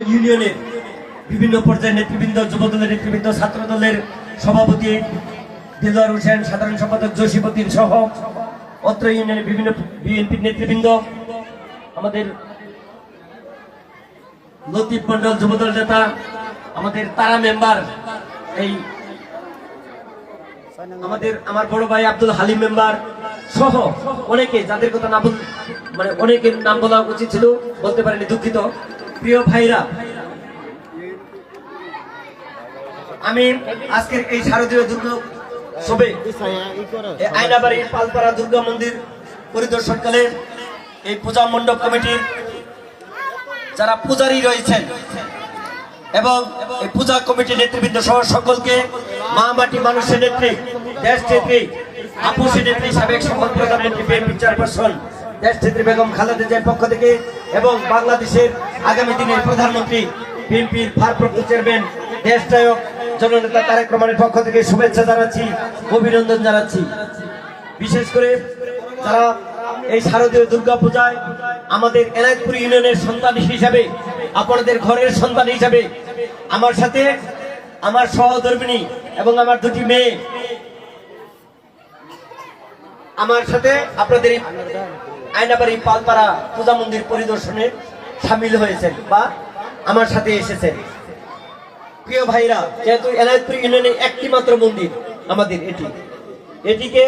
ইউনিয়নের বিভিন্ন পর্যায়ের নেতৃবৃন্দ, যুবদলের নেতৃবৃন্দ, ছাত্র দলের সভাপতি দিলওয়ার হোসেন, সাধারণ সম্পাদক জসিমউদ্দিন সহ অত্র ইউনিয়নের বিভিন্ন বিএনপির নেতৃবৃন্দ, আমাদের লতিফ মন্ডল যুবদল নেতা, আমাদের তারা মেম্বার, এই আমার বড় ভাই আব্দুল হালিম মেম্বার সহ অনেকে, যাদের কথা না মানে অনেকের নাম বলা উচিত ছিল, বলতে পারেনি, দুঃখিত। প্রিয় ভাইরা, আমি আজকের এই শারদীয় দুর্গোৎসবে আয়নাবাড়ি পালপাড়া দুর্গা মন্দির পরিদর্শনকালে এই পূজা মণ্ডপ কমিটির যারা পূজারী রয়েছেন এবং এই পূজা কমিটির নেতৃবৃন্দ সহ সকলকে মা মাটি মানুষের নেত্রী, দেশ নেত্রী, আপুসী নেত্রী, সাবেক সম্মান প্রধানমন্ত্রী, বিএনপি চেয়ারপারসন দেশ নেত্রী বেগম খালেদা জিয়ার পক্ষ থেকে এবং বাংলাদেশের আগামী দিনের প্রধানমন্ত্রী, বিএনপির ভারপ্রাপ্ত চেয়ারম্যান, দেশ নায়ক জননেতা তারেক রহমানের পক্ষ থেকে শুভেচ্ছা জানাচ্ছি, অভিনন্দন জানাচ্ছি। বিশেষ করে যারা এই শারদীয় দুর্গা পূজায় আমাদের এনায়তপুর ইউনিয়নের সন্তান হিসাবে, আপনাদের ঘরের সন্তান হিসাবে আমার সাথে আমার সহধর্মিণী এবং আমার দুটি মেয়ে আমার সাথে আপনাদের আয়নাবাড়ি পালপাড়া পূজা মন্দির পরিদর্শনে সামিল হয়েছেন বা আমার সাথে এসেছেন। প্রিয় ভাইরা, যেহেতু এনায়তপুর ইউনিয়নে একটি মাত্র মন্দির আমাদের, এটিকে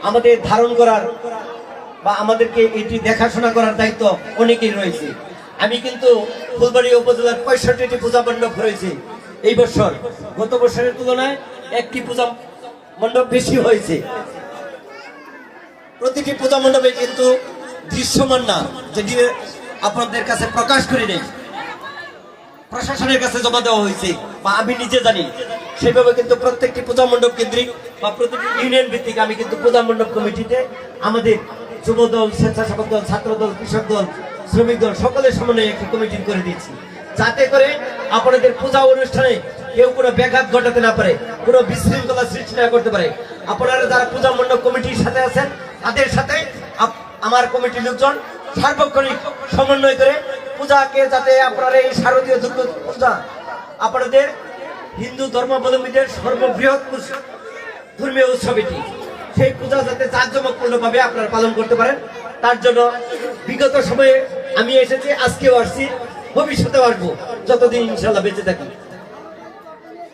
আমাদের ধারণ করার বা আমাদেরকে এটি দেখাশোনা করার দায়িত্ব অনেকেই রয়েছে। আমি কিন্তু ফুলবাড়ী উপজেলার 65টি পূজা মণ্ডপ রয়েছে এই বছর, গত বছরের তুলনায় একটি পূজা মণ্ডপ বেশি হয়েছে। প্রতিটি পূজা মণ্ডপে কিন্তু দৃশ্যমান না, যেটি আপনাদের কাছে প্রকাশ করি নেই, প্রশাসনের কাছে জমা দেওয়া হয়েছে বা আমি নিজে জানি, সেভাবে কিন্তু প্রত্যেকটি পূজা মণ্ডপ কেন্দ্রিক বা প্রতিটি ইউনিয়ন ভিত্তিক আমি কিন্তু পূজা মণ্ডপ কমিটিতে আমাদের যুবদল, স্বেচ্ছাসেবক দল, ছাত্র দল, কৃষক দল, শ্রমিক দল সকলের সমন্বয়ে একটি কমিটি করে দিচ্ছি, যাতে করে আপনাদের পূজা অনুষ্ঠানে কেউ কোনো ব্যাঘাত ঘটাতে না পারে, কোনো বিশৃঙ্খলা সৃষ্টি না করতে পারে। আপনারা যারা পূজা মণ্ডপ কমিটির সাথে আছেন, তাদের সাথে আমার কমিটির লোকজন সার্বক্ষণিক সমন্বয় করে পূজাকে, যাতে আপনারা এই শারদীয় দুর্গা পূজা আপনাদের হিন্দু ধর্মাবলম্বীদের সর্ববৃহৎ ধর্মীয় উৎসব এটি, সেই পূজা যাতে জাঁকজমকপূর্ণভাবে আপনারা পালন করতে পারেন, তার জন্য বিগত সময়ে আমি এসেছি, আজকেও আসছি, ভবিষ্যতেও আসবো, যতদিন ইনশাল্লাহ বেঁচে থাকি।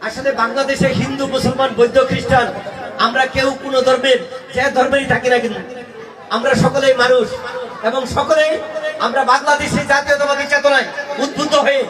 আসলে বাংলাদেশে হিন্দু, মুসলমান, বৌদ্ধ, খ্রিস্টান, আমরা কেউ কোনো ধর্মের, যে ধর্মেরই থাকি না কিন্তু আমরা সকলেই মানুষ এবং সকলেই আমরা বাংলাদেশে জাতীয়তাবাদী চেতনায় উদ্বুদ্ধ হয়ে